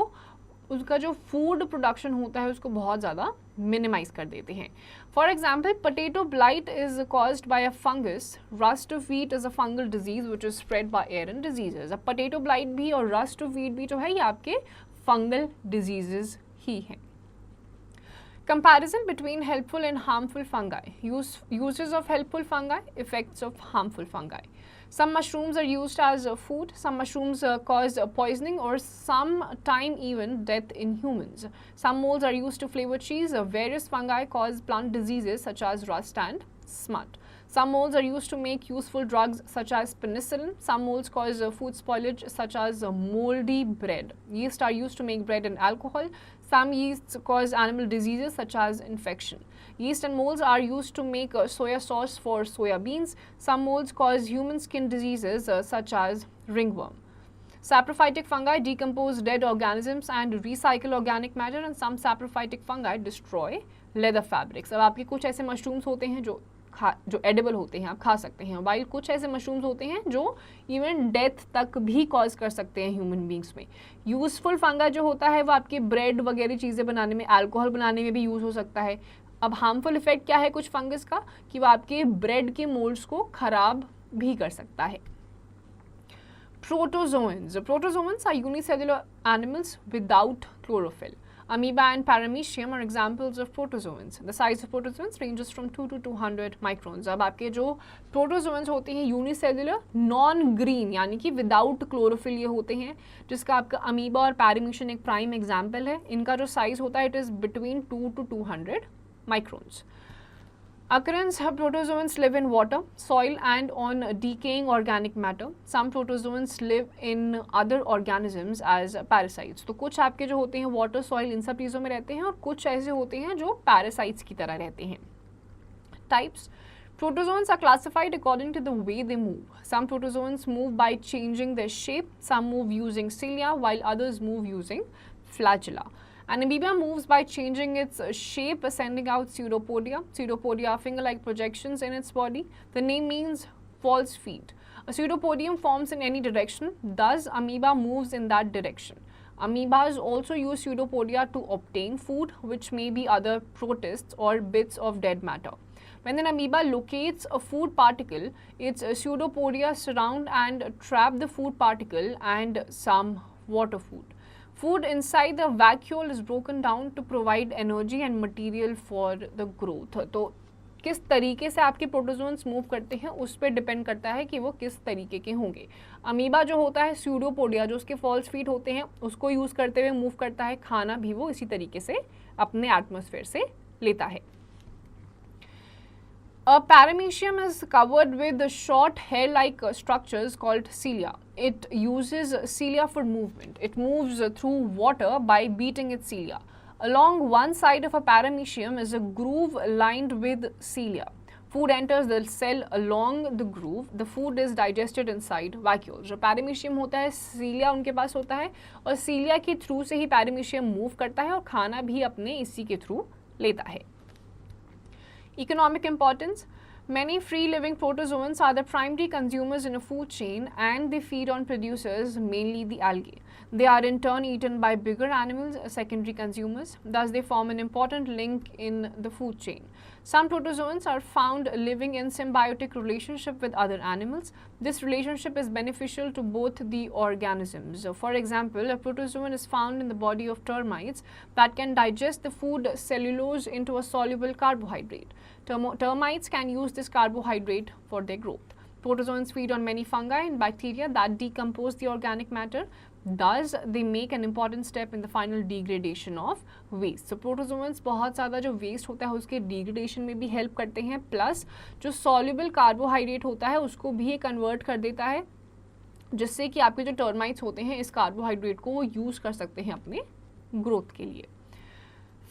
उसका जो फूड प्रोडक्शन होता है उसको बहुत ज़्यादा मिनिमाइज कर देते हैं. For example potato blight is caused by a fungus. Rust of wheat is a fungal disease which is spread by air and diseases. अब पोटैटो ब्लाइट भी और रस्ट ऑफ व्हीट भी जो है ये आपके फंगल डिजीजेज ही हैं. Comparison between helpful and harmful fungi. Uses of helpful fungi, effects of harmful fungi. Some mushrooms are used as food. Some mushrooms cause poisoning or sometime even death in humans. Some molds are used to flavor cheese. Various fungi cause plant diseases such as rust and smut. Some molds are used to make useful drugs such as penicillin. Some molds cause food spoilage such as moldy bread. Yeast are used to make bread and alcohol. Some yeasts cause animal diseases such as infection. Yeast and molds are used to make soya sauce for soya beans. Some molds cause human skin diseases such as ringworm. Saprophytic fungi decompose dead organisms and recycle organic matter, and some saprophytic fungi destroy leather fabrics. अब आपके कुछ ऐसे mushrooms होते हैं जो edible होते हैं, आप खा सकते हैं, वाइल कुछ ऐसे मशरूम्स होते हैं जो इवन डेथ तक भी कॉज कर सकते हैं ह्यूमन बींग्स में. यूजफुल फंगा जो होता है वो आपके ब्रेड वगैरह चीज़ें बनाने में, अल्कोहल बनाने में भी यूज़ हो सकता है. अब हार्मफुल इफेक्ट क्या है कुछ फंगस का कि वो आपके ब्रेड के मोल्ड्स को खराब भी कर सकता है. Protozoans. Protozoans are unicellular animals without chlorophyll. Amoeba and Paramecium are examples of protozoans. The size of protozoans ranges from 2 to 200 microns. अब आपके जो protozoans होते हैं यूनिसेलुलर नॉन ग्रीन यानी कि विदाउट क्लोरोफिल ये होते हैं, जिसका आपका अमीबा और पैरामीशियम एक प्राइम एग्जाम्पल है. इनका जो साइज होता है it is between 2 to 200 microns. Occurrence of protozoans live in water, soil and on decaying organic matter. Some protozoans live in other organisms as parasites. तो कुछ आपके जो होते हैं वाटर, सॉइल इन सब चीज़ों में रहते हैं और कुछ ऐसे होते हैं जो पैरासाइट्स की तरह रहते हैं. Types Protozoans are classified according to the way they move. Some protozoans move by changing their shape, some move using cilia, while others move using flagella. An amoeba moves by changing its shape, sending out pseudopodia. Pseudopodia are finger-like projections in its body. The name means false feet. A pseudopodium forms in any direction, thus amoeba moves in that direction. Amoebas also use pseudopodia to obtain food, which may be other protists or bits of dead matter. When an amoeba locates a food particle, its pseudopodia surround and trap the food particle and some water food. Food inside the vacuole is broken down to provide energy and material for the growth. तो किस तरीके से आपके protozoans move करते हैं उस पर depend करता है कि वो किस तरीके के होंगे. अमीबा जो होता है स्यूडोपोडिया, जो उसके फॉल्स फीट होते हैं, उसको यूज़ करते हुए मूव करता है. खाना भी वो इसी तरीके से अपने एटमॉस्फेयर से लेता है. A paramecium is covered with short hair-like structures called cilia. It uses cilia for movement. It moves through water by beating its cilia. Along one side of a paramecium is a groove lined with cilia. Food enters the cell along the groove. The food is digested inside vacuole. जो paramecium होता है, cilia उनके पास होता है और cilia के through से ही paramecium move करता है और खाना भी अपने इसी के थ्रू लेता है. Economic importance. Many free-living protozoans are the primary consumers in a food chain and they feed on producers, mainly the algae. They are in turn eaten by bigger animals, secondary consumers. Thus, they form an important link in the food chain. Some protozoans are found living in symbiotic relationship with other animals. This relationship is beneficial to both the organisms. For example, a protozoan is found in the body of termites that can digest the food cellulose into a soluble carbohydrate. Termites can use this carbohydrate for their growth. Protozoans feed on many fungi and bacteria that decompose the organic matter. Thus, they make an important step in the final degradation of waste. So, protozoans बहुत ज़्यादा जो waste होता है उसके degradation में भी help करते हैं, plus जो soluble carbohydrate होता है उसको भी ये convert कर देता है, जिससे कि आपके जो termites होते हैं इस carbohydrate को वो use कर सकते हैं अपने growth के लिए.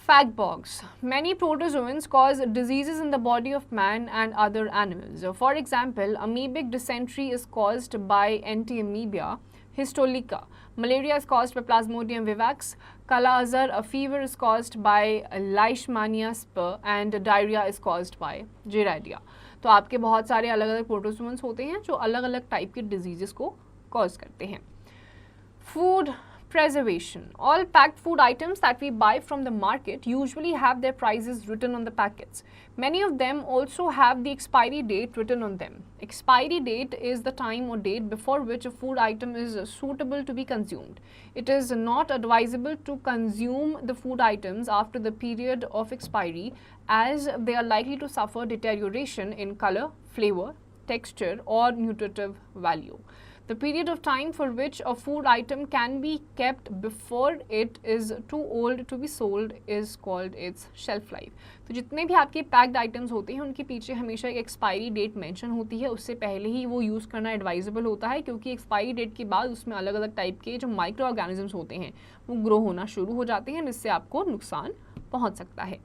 Fag bogs. Many protozoans cause diseases in the body of man and other animals. For example, amoebic dysentery is caused by Entamoeba histolica. Malaria is caused by Plasmodium vivax. Kala azar, a fever, is caused by Leishmania spur, and diarrhea is caused by Giardia. तो आपके बहुत सारे अलग अलग protozoans होते हैं जो अलग अलग टाइप के डिजीजेस को कॉज करते हैं. Food preservation. All packed food items that we buy from the market usually have their prices written on the packets. Many of them also have the expiry date written on them. Expiry date is the time or date before which a food item is suitable to be consumed. It is not advisable to consume the food items after the period of expiry as they are likely to suffer deterioration in color, flavor, texture or nutritive value. The period of time for which a food item can be kept before it is too old to be sold is called its shelf life. तो जितने भी आपके packed items होते हैं उनके पीछे हमेशा एक एक्सपायरी डेट मेंशन होती है. उससे पहले ही वो यूज़ करना एडवाइजेबल होता है क्योंकि एक्सपायरी डेट के बाद उसमें अलग अलग टाइप के जो माइक्रो ऑर्गेनिजम्स होते हैं वो ग्रो होना शुरू हो जाते हैं, जिससे आपको नुकसान पहुँच सकता है.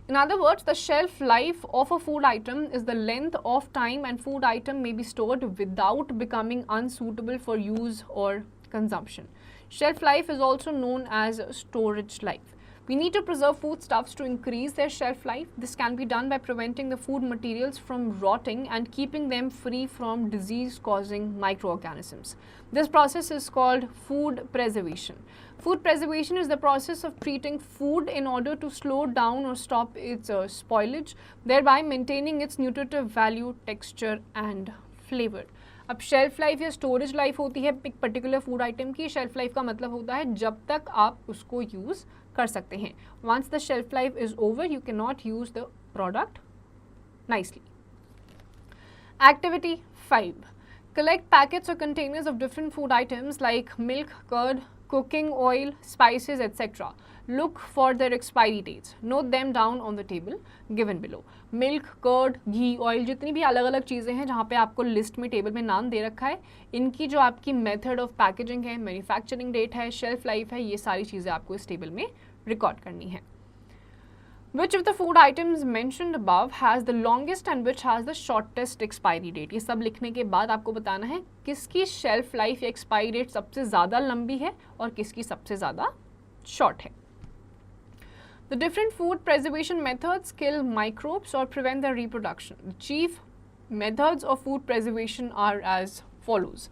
In other words, the shelf life of a food item is the length of time and food item may be stored without becoming unsuitable for use or consumption. Shelf life is also known as storage life. We need to preserve foodstuffs to increase their shelf life. This can be done by preventing the food materials from rotting and keeping them free from disease-causing microorganisms. This process is called food preservation. Food preservation is the process of treating food in order to slow down or stop its spoilage, thereby maintaining its nutritive value, texture and flavor. अब shelf life या storage life होती है एक particular food item की. Shelf life का मतलब होता है जब तक आप उसको यूज़ कर सकते हैं. Once the shelf life is over you can not use the product nicely. Activity 5. Collect packets or containers of different food items like milk, curd, cooking oil, spices, etc. Look for their expiry dates. Note them down on the table given below. Milk, curd, ghee, oil, जितनी भी अलग अलग चीज़ें हैं जहाँ पे आपको list में टेबल में नाम दे रखा है, इनकी जो आपकी मेथड ऑफ पैकेजिंग है, मैन्युफैक्चरिंग डेट है, शेल्फ लाइफ है, ये सारी चीज़ें आपको इस टेबल में रिकॉर्ड करनी है. Which of the food items mentioned above has the longest and which has the shortest expiry date? ये सब लिखने के बाद आपको बताना है किसकी शेल्फ लाइफ या एक्सपायरी डेट सबसे ज़्यादा लंबी है और किसकी सबसे ज़्यादा शॉर्ट है. The different food preservation methods kill microbes or prevent their reproduction. The chief methods of food preservation are as follows.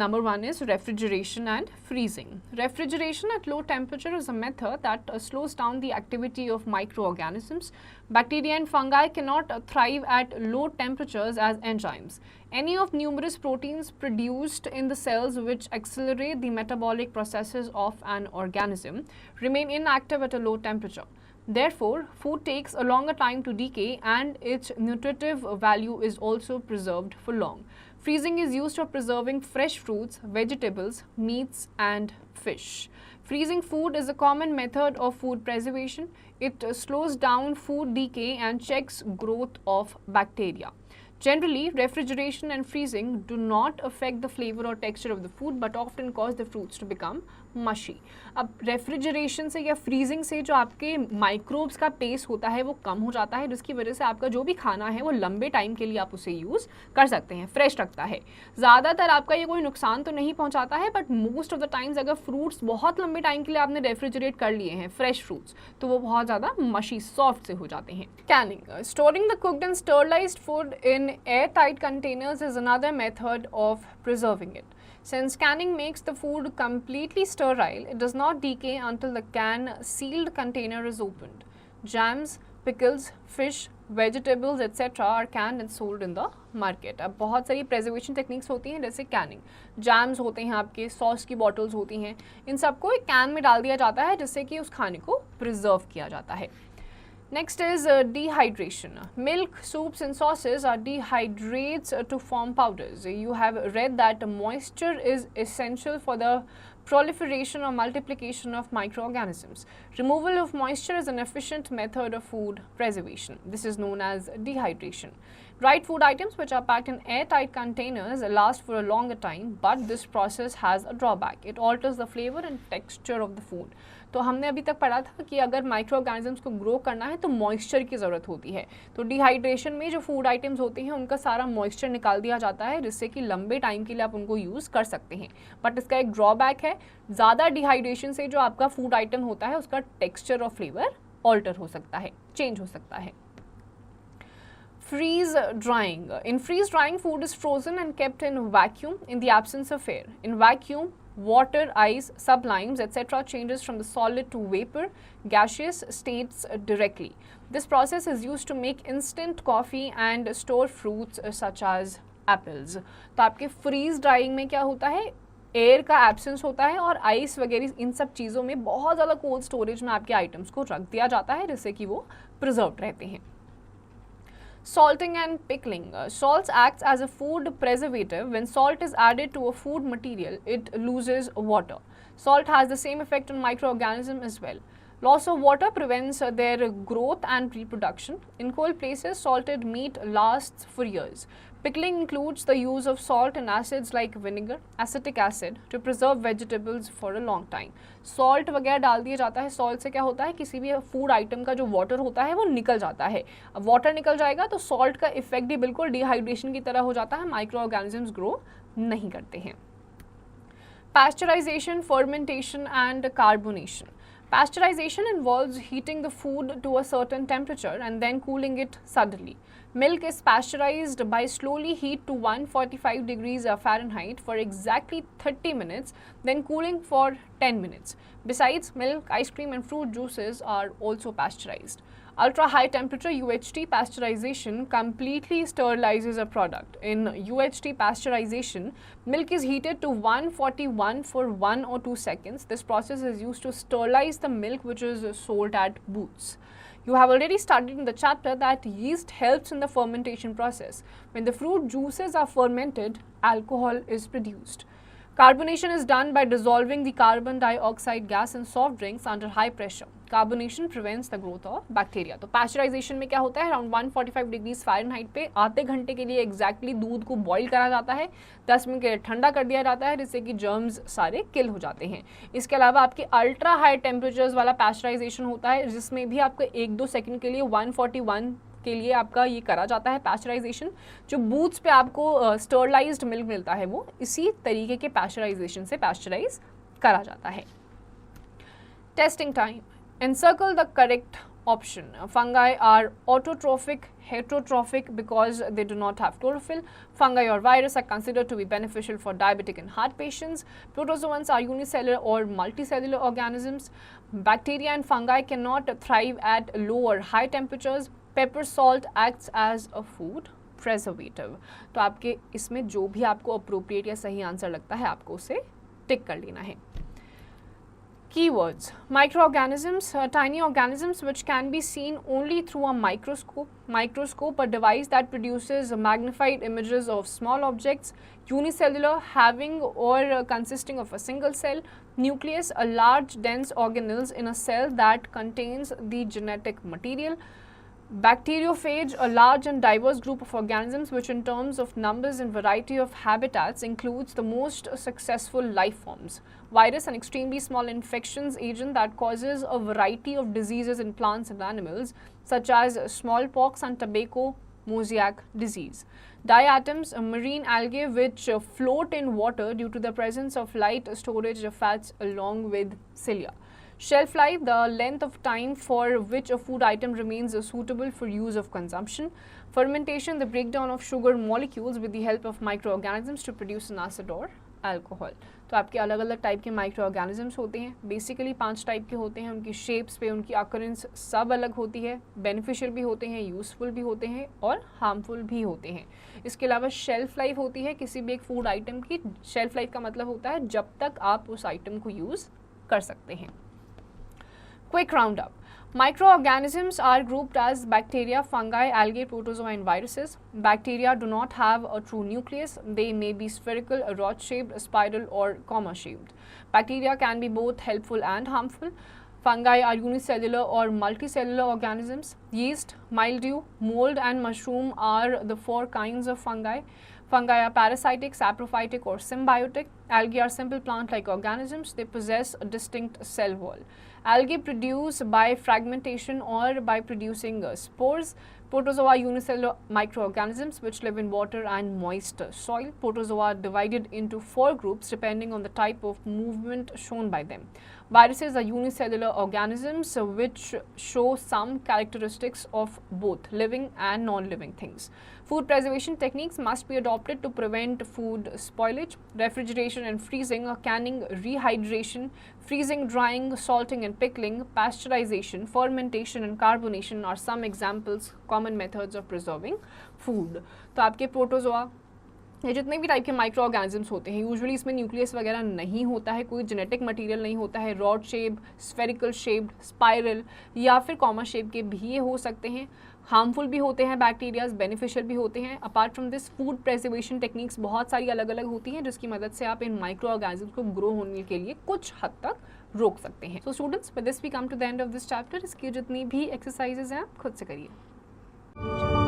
Number one is refrigeration and freezing. Refrigeration at low temperature is a method that slows down the activity of microorganisms. Bacteria and fungi cannot thrive at low temperatures as enzymes. Any of numerous proteins produced in the cells which accelerate the metabolic processes of an organism remain inactive at a low temperature. Therefore, food takes a longer time to decay and its nutritive value is also preserved for long. Freezing is used for preserving fresh fruits, vegetables, meats and fish. Freezing food is a common method of food preservation. It slows down food decay and checks growth of bacteria. Generally, refrigeration and freezing do not affect the flavor or texture of the food but often cause the fruits to become mushy. अब refrigeration से या freezing से जो आपके microbes का pace होता है वो कम हो जाता है, जिसकी वजह से आपका जो भी खाना है वो लंबे टाइम के लिए आप उसे यूज़ कर सकते हैं, फ्रेश रखता है. ज़्यादातर आपका ये कोई नुकसान तो नहीं पहुंचाता है but most of the times अगर फ्रूट्स बहुत लंबे टाइम के लिए आपने रेफ्रिजरेट कर लिए हैं, फ्रेश फ्रूट्स, तो वो बहुत ज़्यादा मशी सॉफ्ट से हो जाते हैं. Canning. Storing the cooked and sterilised food in airtight containers is another method of preserving it. Since canning makes the food completely sterile, it does not decay until the can-sealed container is opened. Jams, pickles, fish, vegetables, etc. are canned and sold in the market. अब बहुत सारी preservation techniques होती हैं जैसे canning. Jams होते हैं आपके, sauce की bottles होती हैं, इन सबको एक can में डाल दिया जाता है जिससे कि उस खाने को preserve किया जाता है. Next is dehydration. Milk, soups and sauces are dehydrates to form powders. You have read that moisture is essential for the proliferation or multiplication of microorganisms. Removal of moisture is an efficient method of food preservation. This is known as dehydration. Dried food items which are packed in airtight containers last for a longer time, but this process has a drawback. It alters the flavor and texture of the food. तो हमने अभी तक पढ़ा था कि अगर micro organisms को grow करना है तो मॉइस्चर की ज़रूरत होती है. तो डिहाइड्रेशन में जो फूड आइटम्स होते हैं उनका सारा मॉइस्चर निकाल दिया जाता है जिससे कि लंबे टाइम के लिए आप उनको यूज़ कर सकते हैं. बट इसका एक ड्रॉबैक है, ज़्यादा डिहाइड्रेशन से जो आपका फूड आइटम होता है उसका टेक्स्चर और फ्लेवर ऑल्टर हो सकता है, चेंज हो सकता है. Freeze drying. In freeze drying, food is frozen and kept in vacuum in the absence of air. In vacuum, water, ice, sublimes, etc. changes from the solid to vapor, gaseous states directly. This process is used to make instant coffee and store fruits such as apples. तो आपके freeze drying में क्या होता है, air का absence होता है और आइस वगैरह इन सब चीज़ों में बहुत ज़्यादा कोल्ड स्टोरेज में आपके आइटम्स को रख दिया जाता है जिससे कि वो प्रिजर्व रहते हैं. Salting and pickling. Salts acts as a food preservative. When salt is added to a food material, it loses water. Salt has the same effect on microorganisms as well. Loss of water prevents their growth and reproduction. In cold places, salted meat lasts for years. Pickling includes the use of salt and acids like vinegar, acetic acid to preserve vegetables for a long time. Salt वगैरह डाल दिया जाता है. Salt से क्या होता है, किसी भी फूड आइटम का जो वाटर होता है वो निकल जाता है. अब वाटर निकल जाएगा तो सॉल्ट का इफेक्ट भी बिल्कुल डिहाइड्रेशन की तरह हो जाता है, माइक्रो ऑर्गेनिजम्स ग्रो नहीं करते हैं. Pasteurization, fermentation and carbonation. Pasteurization involves heating the food to a certain temperature and then cooling it suddenly. Milk is pasteurized by slowly heat to 145 degrees Fahrenheit for exactly 30 minutes, then cooling for 10 minutes. Besides, milk, ice cream and fruit juices are also pasteurized. Ultra high temperature UHT pasteurization completely sterilizes a product. In UHT pasteurization, milk is heated to 141 for 1 or 2 seconds. This process is used to sterilize the milk which is sold at booths. You have already studied in the chapter that yeast helps in the fermentation process. When the fruit juices are fermented, alcohol is produced. Carbonation is done by dissolving the carbon dioxide gas in soft drinks under high pressure. Carbonation prevents the growth of bacteria. तो pasteurisation में क्या होता है, around 145 degrees Fahrenheit पे आधे घंटे के लिए एग्जैक्टली दूध को बॉईल करा जाता है, 10 मिनट के लिए ठंडा कर दिया जाता है, जिससे कि जर्म्स सारे किल हो जाते हैं. इसके अलावा आपके अल्ट्रा हाई टेम्परेचर्स वाला पैस्चराइजेशन होता है, जिसमें भी आपको 1-2 सेकंड के लिए 141 के लिए आपका ये करा जाता है पैस्चराइजेशन. जो बूथ्स पे आपको स्टरलाइज्ड मिल्क मिलता है वो इसी तरीके के पैस्चराइजेशन से पैस्चराइज करा जाता है. Testing time. Encircle the correct option. Fungi are autotrophic, heterotrophic because they do not have chlorophyll. Fungi or virus are considered to be beneficial for diabetic and heart patients. Protozoans are unicellular or multicellular organisms. Bacteria and fungi cannot thrive at low or high temperatures. Pepper salt acts as a food preservative. तो आपके इसमें जो भी आपको appropriate या सही answer लगता है आपको उसे टिक कर लेना है. Keywords. Microorganisms, tiny organisms which can be seen only through a microscope. Microscope, a device that produces magnified images of small objects. Unicellular, having or consisting of a single cell. Nucleus, a large dense organelles in a cell that contains the genetic material. Bacteriophage, a large and diverse group of organisms which in terms of numbers and variety of habitats includes the most successful life forms. Virus, an extremely small infections agent that causes a variety of diseases in plants and animals such as smallpox and tobacco mosaic disease. Diatoms, a marine algae which float in water due to the presence of light storage of fats along with cilia. Shelf life, the length of time for which a food item remains suitable for use of consumption. Fermentation, the breakdown of sugar molecules with the help of microorganisms to produce an acid or alcohol. तो आपके अलग अलग type के micro organisms होते हैं. Basically 5 type के होते हैं. उनकी शेप्स पे उनकी अकरेंस सब अलग होती है. बेनिफिशियल भी होते हैं, यूज़फुल भी होते हैं और हार्मफुल भी होते हैं. इसके अलावा शेल्फ लाइफ होती है. किसी भी एक फूड आइटम की शेल्फ लाइफ का मतलब होता है जब तक आप उस आइटम को यूज़ कर सकते हैं. Quick roundup. Microorganisms are grouped as bacteria, fungi, algae, protozoa and viruses. Bacteria do not have a true nucleus. They may be spherical, rod-shaped, spiral or comma-shaped. Bacteria can be both helpful and harmful. Fungi are unicellular or multicellular organisms. Yeast, mildew, mold and mushroom are the 4 kinds of fungi. Fungi are parasitic, saprophytic or symbiotic. Algae are simple plant-like organisms. They possess a distinct cell wall. Algae produce by fragmentation or by producing spores. Protozoa are unicellular microorganisms which live in water and moist soil. Protozoa are divided into 4 groups depending on the type of movement shown by them. Viruses are unicellular organisms which show some characteristics of both living and non-living things. Food preservation techniques must be adopted to prevent food spoilage. Refrigeration and freezing, canning, rehydration, freezing, drying, salting and pickling, pasteurization, fermentation and carbonation are some examples, common methods of preserving food. तो आपके protozoa ये जितने भी type के micro organisms होते हैं usually इसमें nucleus वगैरह नहीं होता है, कोई जेनेटिक मटेरियल नहीं होता है. Rod shape, spherical shaped, spiral या फिर कॉमा शेप के भी ये हो सकते हैं. हार्मफुल भी होते हैं बैक्टीरियाज, बेनिफिशियल भी होते हैं. Apart from this food preservation techniques बहुत सारी अलग अलग होती हैं जिसकी मदद से आप इन माइक्रो ऑर्गेनिजम्स को ग्रो होने के लिए कुछ हद तक रोक सकते हैं. So students, with this we come to the end of this chapter. इसकी जितनी भी एक्सरसाइजेज हैं आप खुद से करिए.